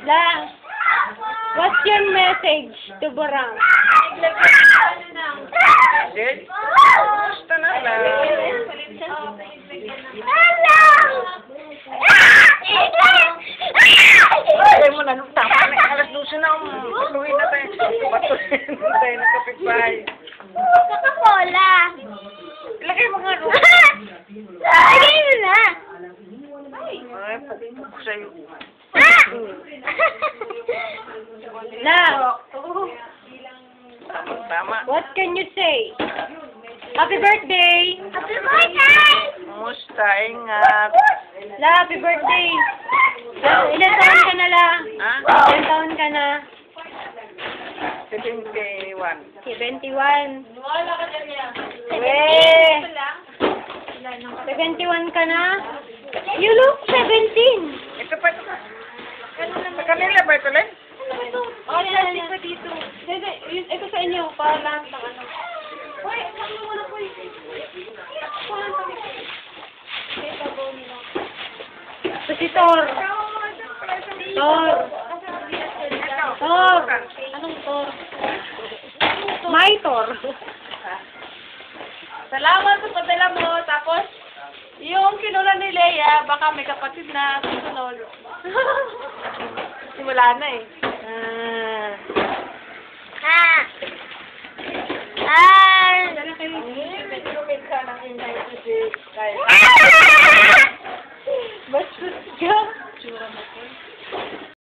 La, what's your message to Borang? Message? Basta na lang. Ay mo na, tama na, alas 12 na, patuloy na tayo. Patuloy na tayo ng kapitbahay. Coca-Cola. Ilagay mo nga doon. Lagay mo na. Ay, pupuk sa'yo. La, Tama. what can you say? Happy birthday! Happy birthday! Kumusta? Ingat. La, happy birthday! La, ilan taon ka na, La? Ha? Ilan taon ka na? 71. 71. Weh! 71 ka na? You look 17. Ito pa, ito pa. Sa kanila ba ito, Len? Oh, yan, yan. Dito. Ito sa inyo, para lang sa ano. Uy, ano mo na po eh. Ito si Thor. Thor. Thor. Anong Thor? My Thor. Salamat sa padala mo. Tapos, yung kinula ni Leia, baka may kapatid na susunod. Simula na eh.